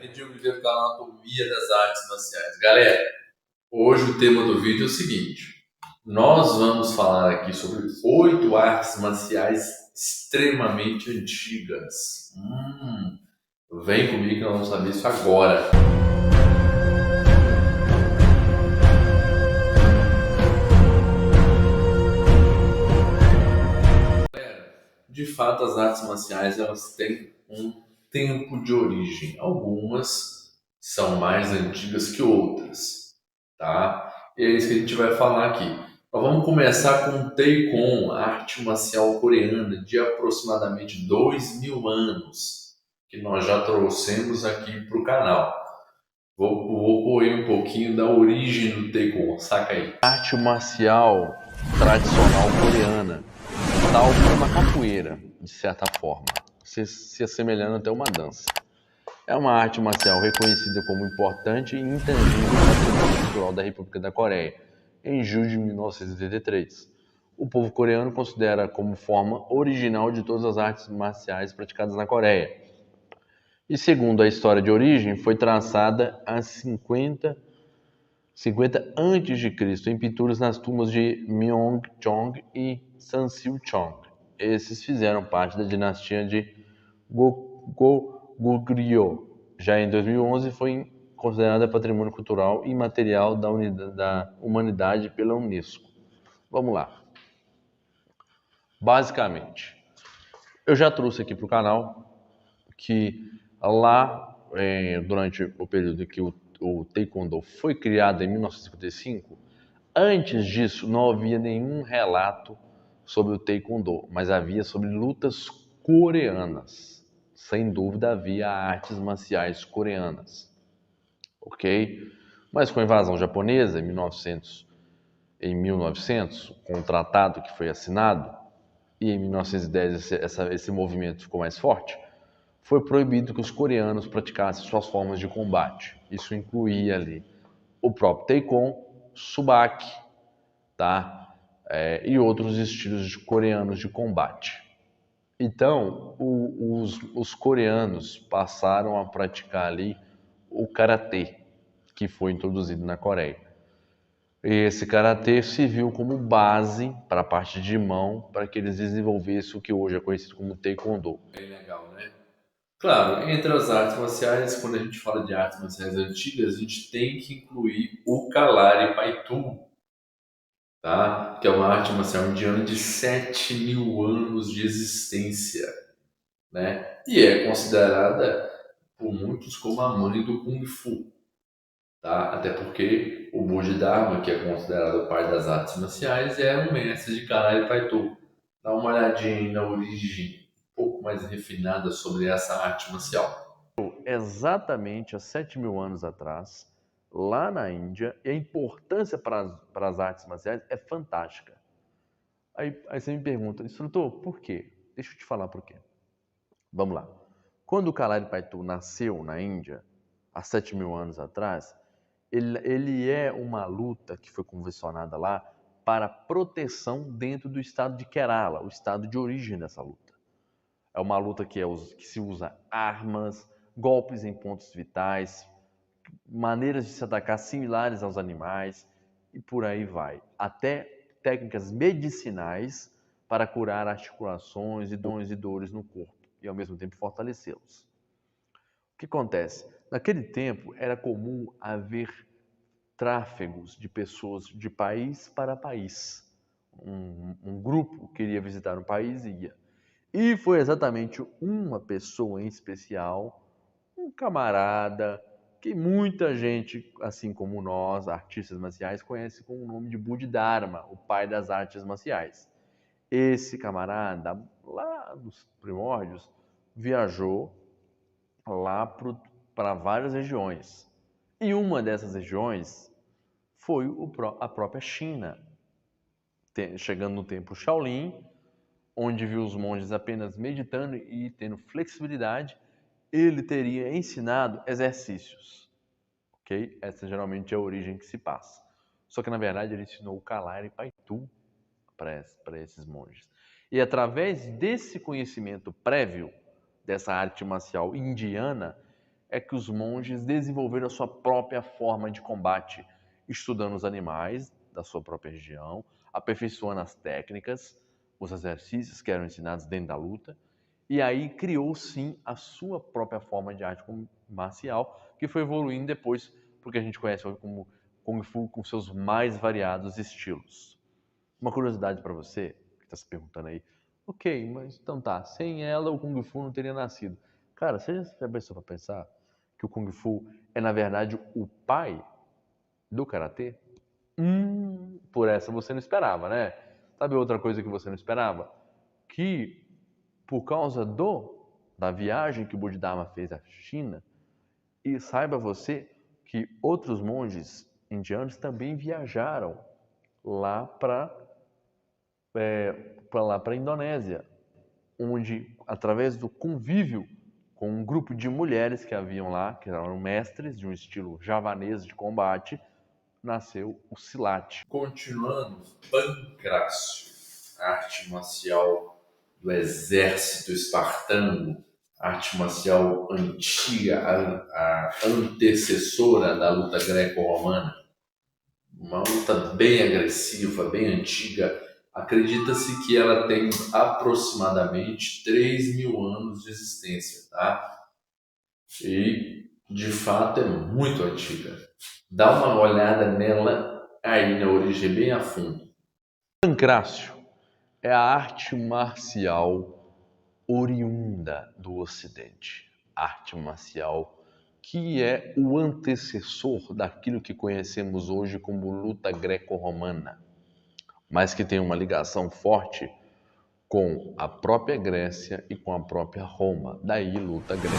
Edil Oliveira, do canal Anatomia das Artes Marciais. Galera, hoje o tema do vídeo é o seguinte: nós vamos falar aqui sobre 8 artes marciais extremamente antigas. Vem comigo que nós vamos saber isso agora. De fato, as artes marciais elas têm um tempo de origem. Algumas são mais antigas que outras, tá? E é isso que a gente vai falar aqui. Nós vamos começar com o Taekwondo, a arte marcial coreana de aproximadamente 2.000 anos, que nós já trouxemos aqui para o canal. Vou pôr aí um pouquinho da origem do Taekwondo, saca aí. Arte marcial tradicional coreana, tal como a capoeira, de certa forma, se assemelhando até uma dança. É uma arte marcial reconhecida como importante e intangível patrimônio cultural da República da Coreia, em julho de 1983. O povo coreano considera como forma original de todas as artes marciais praticadas na Coreia. E segundo a história de origem, foi traçada há 50 a.C. em pinturas nas tumbas de Myeongchong e Sansilchong. Esses fizeram parte da dinastia de Goguryeo. Já em 2011 foi considerada Patrimônio Cultural Imaterial da Humanidade pela Unesco. Vamos lá. Basicamente, eu já trouxe aqui para o canal que lá, durante o período em que o Taekwondo foi criado em 1955, antes disso não havia nenhum relato sobre o Taekwondo, mas havia sobre lutas coreanas. Sem dúvida havia artes marciais coreanas, ok? Mas com a invasão japonesa em 1900, com o tratado que foi assinado, e em 1910 esse movimento ficou mais forte, foi proibido que os coreanos praticassem suas formas de combate. Isso incluía ali o próprio Taekwondo, Subak, tá? E outros estilos coreanos de combate. Então, os coreanos passaram a praticar ali o karatê, que foi introduzido na Coreia. E esse karatê serviu como base para a parte de mão, para que eles desenvolvessem o que hoje é conhecido como Taekwondo. Bem legal, né? Claro, entre as artes marciais, quando a gente fala de artes marciais antigas, a gente tem que incluir o Kalari Paitu, tá? Que é uma arte marcial indiana de 7.000 anos de existência, né? E é considerada por muitos como a mãe do Kung Fu, tá? Até porque o Bodhidharma, que é considerado o pai das artes marciais, é um mestre de Kalari Paitu. Dá uma olhadinha aí na origem um pouco mais refinada sobre essa arte marcial. Exatamente há 7.000 anos atrás, lá na Índia, e a importância para as artes marciais é fantástica. Aí você me pergunta, instrutor, por quê? Deixa eu te falar por quê. Vamos lá. Quando o Kalari Paitu nasceu na Índia, há 7.000 anos atrás, ele é uma luta que foi convencionada lá para proteção dentro do estado de Kerala, o estado de origem dessa luta. É uma luta que se usa armas, golpes em pontos vitais, maneiras de se atacar similares aos animais e por aí vai. Até técnicas medicinais para curar articulações e dores no corpo e ao mesmo tempo fortalecê-los. O que acontece? Naquele tempo era comum haver tráfegos de pessoas de país para país. Um grupo queria visitar um país e ia. E foi exatamente uma pessoa em especial, um camarada, que muita gente, assim como nós, artistas marciais, conhece com o nome de Bodhidharma, o pai das artes marciais. Esse camarada, lá nos primórdios, viajou lá para várias regiões. E uma dessas regiões foi a própria China, chegando no templo Shaolin, onde viu os monges apenas meditando e tendo flexibilidade, ele teria ensinado exercícios, ok? Essa geralmente é a origem que se passa. Só que na verdade ele ensinou o Kalari Paitu para esses monges. E através desse conhecimento prévio dessa arte marcial indiana, é que os monges desenvolveram a sua própria forma de combate, estudando os animais da sua própria região, aperfeiçoando as técnicas, os exercícios que eram ensinados dentro da luta, e aí criou sim a sua própria forma de arte marcial, que foi evoluindo depois porque a gente conhece hoje como Kung Fu com seus mais variados estilos. Uma curiosidade para você, que está se perguntando aí, ok, mas então tá, sem ela o Kung Fu não teria nascido. Cara, você já pensou para pensar que o Kung Fu é, na verdade, o pai do Karatê? Por essa você não esperava, né? Sabe outra coisa que você não esperava? Que por causa da viagem que o Bodhidharma fez à China, e saiba você que outros monges indianos também viajaram lá para a Indonésia, onde, através do convívio com um grupo de mulheres que haviam lá, que eram mestres de um estilo javanês de combate, nasceu o Silat. Continuando, Pancrácio, arte marcial do exército espartano, arte marcial antiga, a antecessora da luta greco-romana, uma luta bem agressiva, bem antiga. Acredita-se que ela tem aproximadamente 3.000 anos de existência, tá? E, de fato, é muito antiga. Dá uma olhada nela aí na origem bem a fundo. Pancrácio é a arte marcial oriunda do Ocidente. Arte marcial que é o antecessor daquilo que conhecemos hoje como luta greco-romana, mas que tem uma ligação forte com a própria Grécia e com a própria Roma, daí luta greco,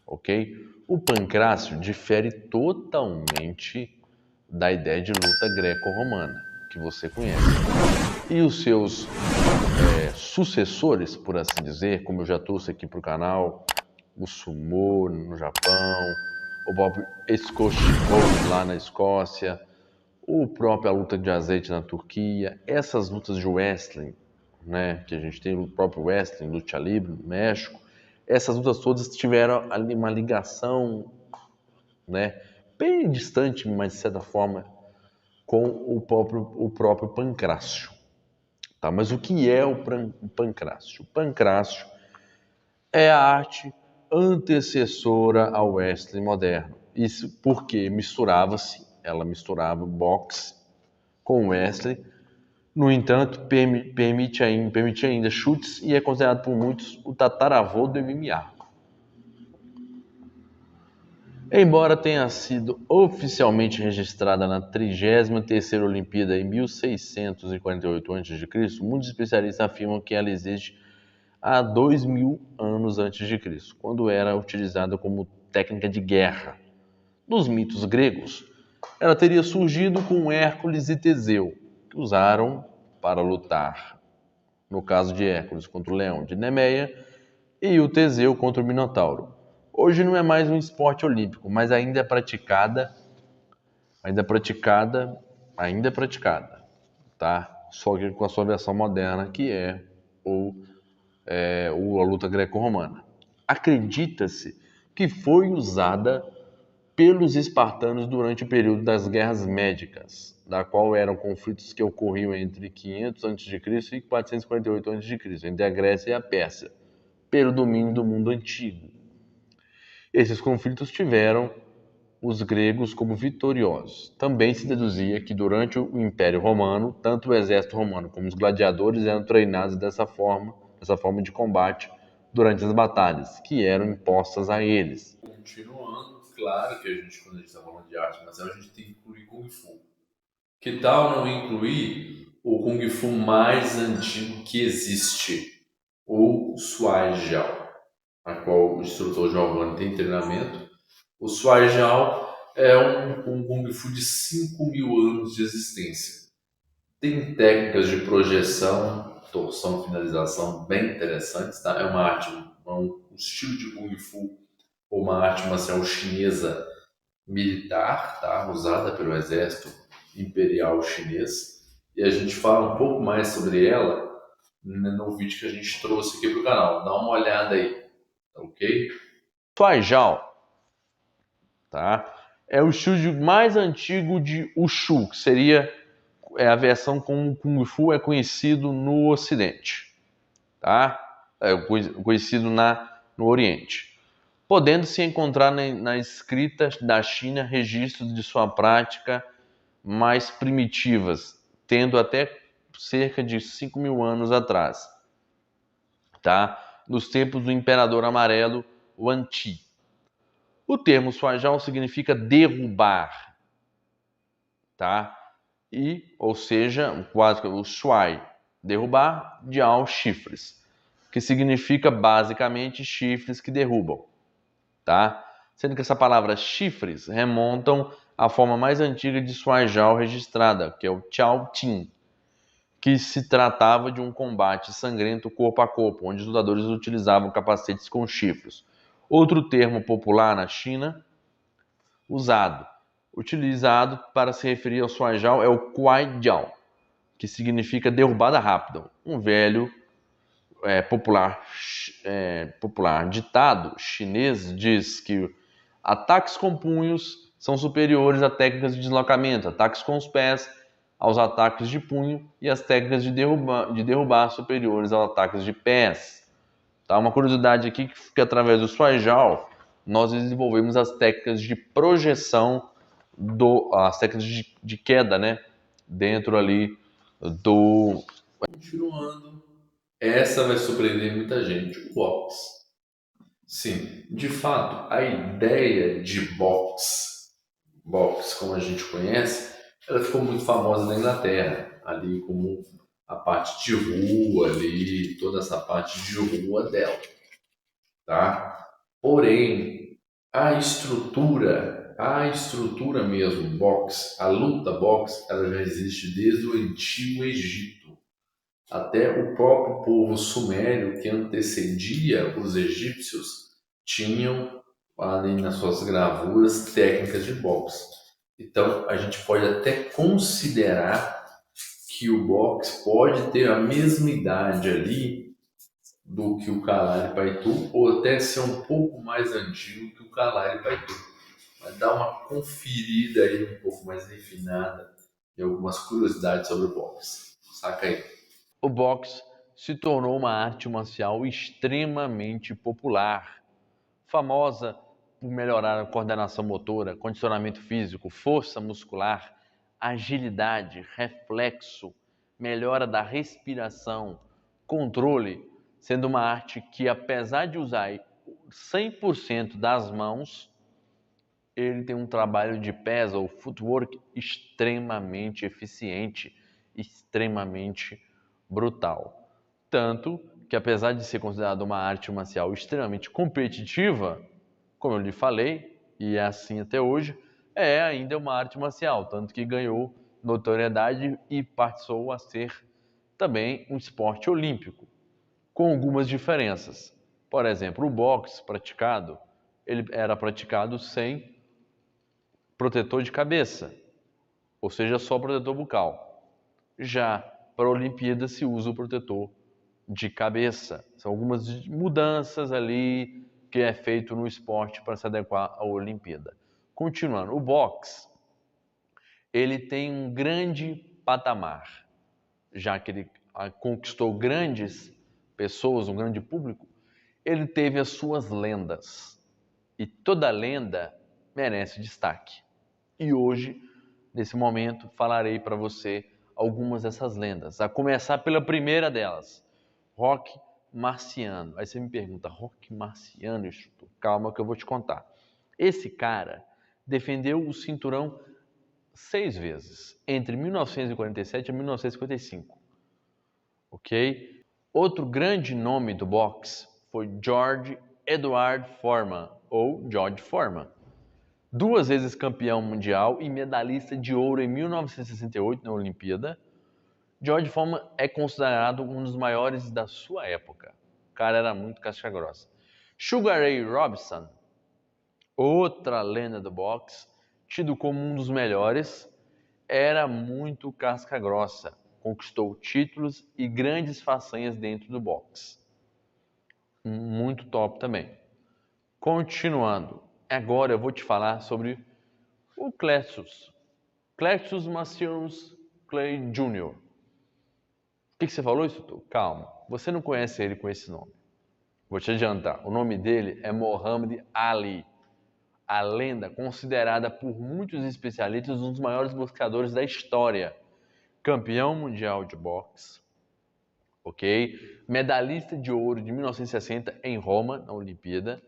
ok? O pancrácio difere totalmente da ideia de luta greco-romana que você conhece. E os seus sucessores, por assim dizer, como eu já trouxe aqui para o canal, o sumo no Japão, o próprio Scottish Fold lá na Escócia, o próprio a luta de azeite na Turquia, essas lutas de wrestling, né, que a gente tem o próprio wrestling, luta livre no México, essas lutas todas tiveram ali uma ligação, né, bem distante, mas de certa forma, com o próprio pancrácio. Tá? Mas o que é o pancrácio? O pancrácio é a arte antecessora ao wrestling moderno. Isso porque ela misturava boxe com wrestling. No entanto, permite ainda chutes e é considerado por muitos o tataravô do MMA. Embora tenha sido oficialmente registrada na 33ª Olimpíada em 1648 a.C., muitos especialistas afirmam que ela existe há 2.000 anos antes de Cristo, quando era utilizada como técnica de guerra. Nos mitos gregos, ela teria surgido com Hércules e Teseu, que usaram para lutar. No caso de Hércules contra o leão de Nemeia e o Teseu contra o Minotauro. Hoje não é mais um esporte olímpico, mas ainda é praticada, tá? Só que com a sua versão moderna, que é a luta greco-romana. Acredita-se que foi usada pelos espartanos durante o período das guerras médicas, da qual eram conflitos que ocorriam entre 500 a.C. e 448 a.C., entre a Grécia e a Pérsia, pelo domínio do mundo antigo. Esses conflitos tiveram os gregos como vitoriosos. Também se deduzia que durante o Império Romano, tanto o exército romano como os gladiadores eram treinados dessa forma de combate durante as batalhas, que eram impostas a eles. Continuando, claro que quando a gente está falando de arte marcial, a gente tem que incluir Kung Fu. Que tal não incluir o Kung Fu mais antigo que existe, o Suai Jiao, a qual o instrutor Giovanni tem treinamento. O Suai Jiao é um Kung Fu de 5.000 anos de existência. Tem técnicas de projeção, torção, finalização bem interessantes, tá? É uma arte, um estilo de Kung Fu ou uma arte marcial chinesa militar, tá? Usada pelo exército imperial chinês. E a gente fala um pouco mais sobre ela no vídeo que a gente trouxe aqui para o canal. Dá uma olhada aí, tá ok? Suaijao, tá? É o estilo mais antigo de Wushu, que seria a versão como o Kung Fu é conhecido no Ocidente, tá? É conhecido no Oriente. Podendo se encontrar nas escritas da China registros de sua prática mais primitivas, tendo até cerca de 5.000 anos atrás, tá? Nos tempos do Imperador Amarelo, Wan Qi. O termo Suajal significa derrubar, tá? Ou seja, quase o Shuai, derrubar, de ao chifres, que significa basicamente chifres que derrubam, tá? Sendo que essa palavra chifres remontam à forma mais antiga de Suajal registrada, que é o Chao Tin, que se tratava de um combate sangrento corpo a corpo, onde os lutadores utilizavam capacetes com chifres. Outro termo popular na China, utilizado para se referir ao Suajal, é o Kuai Jiao, que significa derrubada rápida. Um velho popular ditado chinês diz que ataques com punhos são superiores a técnicas de deslocamento, ataques com os pés aos ataques de punho e as técnicas de derrubar superiores aos ataques de pés. Tá? Uma curiosidade aqui que através do Suajal nós desenvolvemos as técnicas de projeção, as técnicas de queda, né? Dentro ali do... Continuando, essa vai surpreender muita gente, o boxe. Sim, de fato, a ideia de boxe como a gente conhece, ela ficou muito famosa na Inglaterra, ali como a parte de rua ali, toda essa parte de rua dela, tá? Porém, a estrutura mesmo, boxe, a luta boxe, ela já existe desde o Antigo Egito. Até o próprio povo sumério, que antecedia os egípcios, tinham ali nas suas gravuras técnicas de boxe. Então, a gente pode até considerar que o boxe pode ter a mesma idade ali do que o Kalari Paitu, ou até ser um pouco mais antigo que o Kalari Paitu. Mas dá uma conferida aí um pouco mais refinada em algumas curiosidades sobre o boxe. Saca aí. O boxe se tornou uma arte marcial extremamente popular, famosa por melhorar a coordenação motora, condicionamento físico, força muscular, agilidade, reflexo, melhora da respiração, controle, sendo uma arte que, apesar de usar 100% das mãos, ele tem um trabalho de pés ou footwork extremamente eficiente, extremamente brutal. Tanto que, apesar de ser considerado uma arte marcial extremamente competitiva, como eu lhe falei, e é assim até hoje, é ainda uma arte marcial, tanto que ganhou notoriedade e passou a ser também um esporte olímpico, com algumas diferenças. Por exemplo, o boxe praticado, ele era praticado sem protetor de cabeça, ou seja, só protetor bucal. Já para a Olimpíada se usa o protetor de cabeça. São algumas mudanças ali que é feito no esporte para se adequar à Olimpíada. Continuando, o boxe, ele tem um grande patamar, já que ele conquistou grandes pessoas, um grande público, ele teve as suas lendas. E toda lenda merece destaque. E hoje, nesse momento, falarei para você algumas dessas lendas. A começar pela primeira delas, Roque Marciano. Aí você me pergunta, Roque Marciano, instrutor? Calma que eu vou te contar. Esse cara defendeu o cinturão 6 vezes, entre 1947 e 1955. Ok? Outro grande nome do boxe foi George Edward Foreman, ou George Foreman. 2 vezes campeão mundial e medalhista de ouro em 1968 na Olimpíada, George Foreman é considerado um dos maiores da sua época. O cara era muito casca-grossa. Sugar Ray Robinson, outra lenda do boxe, tido como um dos melhores, era muito casca-grossa. Conquistou títulos e grandes façanhas dentro do boxe. Muito top também. Continuando, agora eu vou te falar sobre o Clexus Macios Clay Jr. O que você falou, instrutor? Calma, você não conhece ele com esse nome. Vou te adiantar, o nome dele é Muhammad Ali, a lenda considerada por muitos especialistas um dos maiores boxeadores da história. Campeão mundial de boxe, ok? Medalhista de ouro de 1960 em Roma, na Olimpíada.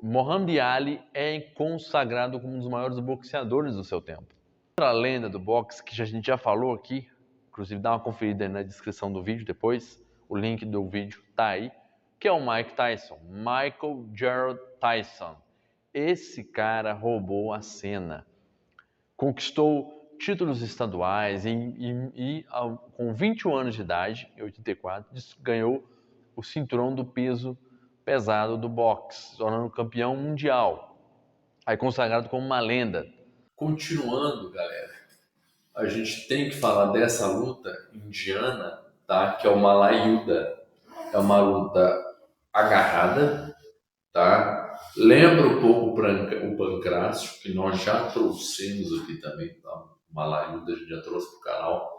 Muhammad Ali é consagrado como um dos maiores boxeadores do seu tempo. Outra lenda do boxe que a gente já falou aqui, inclusive dá uma conferida aí na descrição do vídeo depois, o link do vídeo tá aí, que é o Mike Tyson, Michael Gerald Tyson. Esse cara roubou a cena, conquistou títulos estaduais e com 21 anos de idade, em 84, ganhou o cinturão do peso pesado do boxe, se tornando campeão mundial. Aí consagrado como uma lenda. Continuando, galera, a gente tem que falar dessa luta indiana, tá? Que é o Malayuda. É uma luta agarrada, tá? Lembra um pouco o Pancrácio, que nós já trouxemos aqui também, tá? O Malayuda a gente já trouxe para o canal.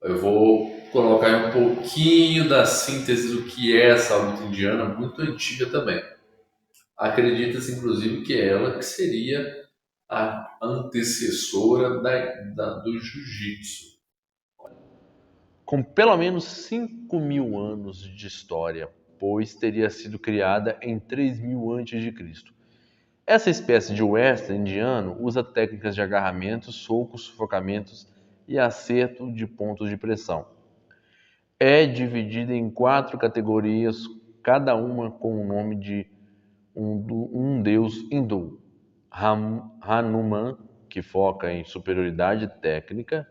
Eu vou colocar um pouquinho da síntese do que é essa luta indiana, muito antiga também. Acredita-se, inclusive, que ela que seria a antecessora do jiu-jitsu. Com pelo menos 5.000 anos de história, pois teria sido criada em 3.000 a.C. Essa espécie de western indiano usa técnicas de agarramento, socos, sufocamentos e acerto de pontos de pressão. É dividida em 4 categorias, cada uma com o nome de um deus hindu. Hanuman, que foca em superioridade técnica,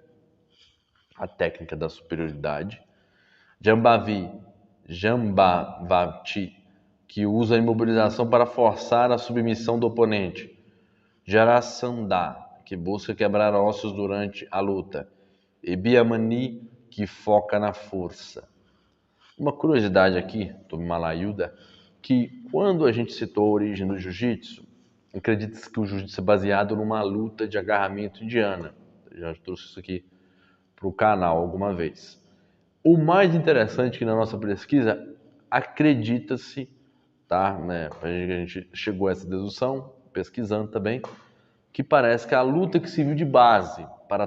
a técnica da superioridade. Jambavati, que usa a imobilização para forçar a submissão do oponente. Jarasandha, que busca quebrar ossos durante a luta. E Biyamani, que foca na força. Uma curiosidade aqui do Malayuda, que quando a gente citou a origem do jiu-jitsu, acredita-se que o jiu-jitsu é baseado numa luta de agarramento indiana. Eu já trouxe isso aqui para o canal alguma vez. O mais interessante que na nossa pesquisa, acredita-se, tá, né, a gente chegou a essa dedução, pesquisando também, que parece que a luta que serviu de base para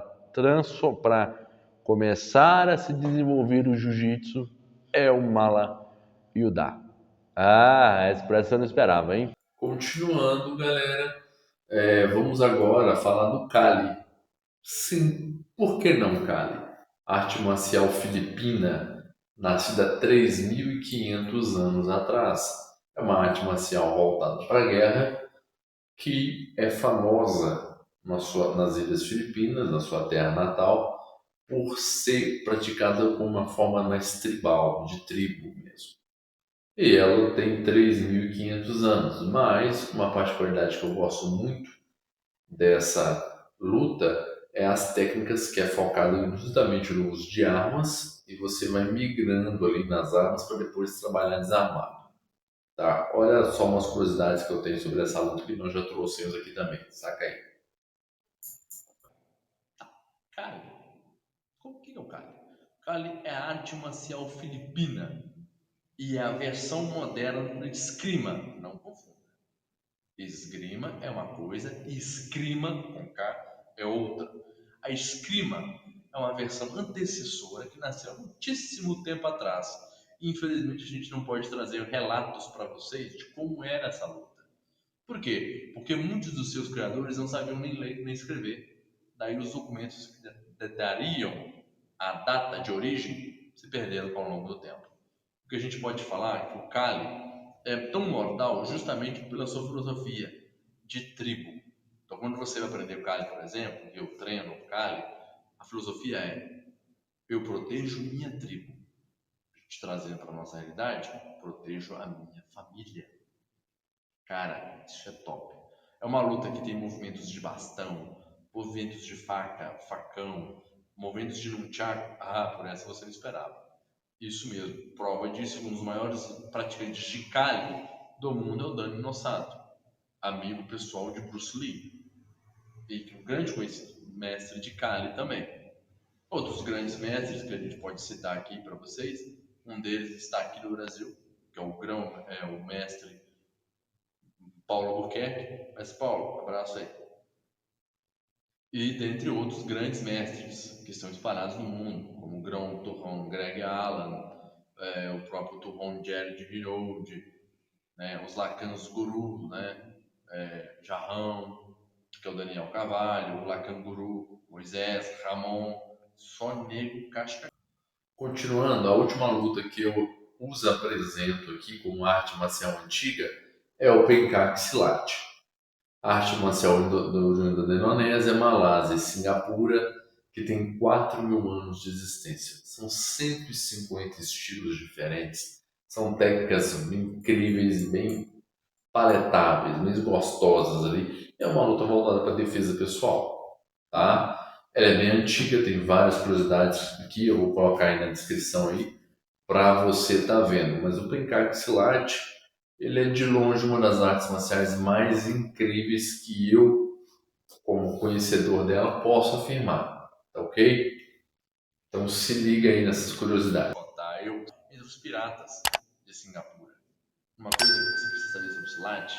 começar a se desenvolver o jiu-jitsu é o Malayuda. Ah, essa expressão eu não esperava, hein? Continuando, galera, vamos agora falar do Kali. Sim, por que não Kali? Arte marcial filipina, nascida há 3.500 anos atrás. É uma arte marcial voltada para a guerra que é famosa nas Ilhas Filipinas, na sua terra natal, por ser praticada com uma forma mais tribal, de tribo mesmo. E ela tem 3.500 anos, mas uma particularidade que eu gosto muito dessa luta é as técnicas que é focada justamente no uso de armas e você vai migrando ali nas armas para depois trabalhar desarmado. Tá? Olha só umas curiosidades que eu tenho sobre essa luta que nós já trouxemos aqui também, saca aí. Kali. O que é o Kali? Kali é a arte marcial filipina e é a versão moderna do esgrima, não confunda. Esgrima é uma coisa, escrima com K é outra. A esgrima é uma versão antecessora que nasceu há muitíssimo tempo atrás. Infelizmente a gente não pode trazer relatos para vocês de como era essa luta. Por quê? Porque muitos dos seus criadores não sabiam nem ler nem escrever. Daí os documentos que dariam a data de origem se perderam ao longo do tempo. O que a gente pode falar é que o Kali é tão mortal justamente pela sua filosofia de tribo. Então, quando você vai aprender o Kali, por exemplo, eu treino o Kali, a filosofia é: eu protejo minha tribo. Te trazendo para a nossa realidade, protejo a minha família. Cara, isso é top. É uma luta que tem movimentos de bastão, movimentos de faca, facão, movimentos de nunchaku. Ah, por essa você não esperava. Isso mesmo, prova disso, um dos maiores praticantes de Kali do mundo é o Dani Nossato, amigo pessoal de Bruce Lee e um grande mestre de Kali também. Outros grandes mestres que a gente pode citar aqui para vocês, um deles está aqui no Brasil, que é o mestre Paulo Albuquerque. Mas Paulo, abraço aí. E dentre outros grandes mestres que estão espalhados no mundo, como o Grão Turrão Greg Allen, o próprio Turrão Jared Hinold, né, os Lacans Guru, né, Jarrão, que é o Daniel Carvalho, o Lacan Guru, Moisés, Ramon, só nego casca. Continuando, a última luta que eu os apresento aqui como arte marcial antiga é o Pencak Silat. A arte marcial do Indonésia, Malásia e Singapura, que tem 4.000 anos de existência. São 150 estilos diferentes. São técnicas incríveis e bem paletáveis, bem gostosas ali. É uma luta voltada para defesa pessoal, tá? Ela é bem antiga, tem várias curiosidades que eu vou colocar aí na descrição aí para você estar vendo. Mas o Pencak Silat, ele é de longe uma das artes marciais mais incríveis que eu, como conhecedor dela, posso afirmar, tá ok? Então se liga aí nessas curiosidades. Tá, eu e os piratas de Singapura. Uma coisa que você precisa saber sobre o Silat,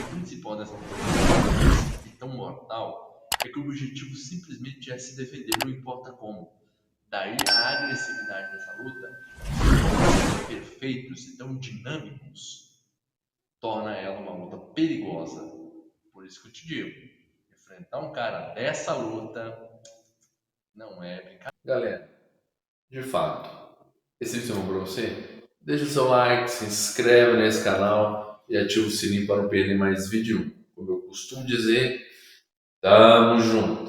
o principal dessa luta tão mortal é que o objetivo simplesmente é se defender, não importa como. Daí a agressividade dessa luta, perfeitos e tão dinâmicos, torna ela uma luta perigosa. Por isso que eu te digo, enfrentar um cara dessa luta não é brincadeira. Galera, de fato, esse vídeo é bom para você? Deixa o seu like, se inscreve nesse canal e ativa o sininho para não perder mais vídeo. Como eu costumo dizer, tamo junto!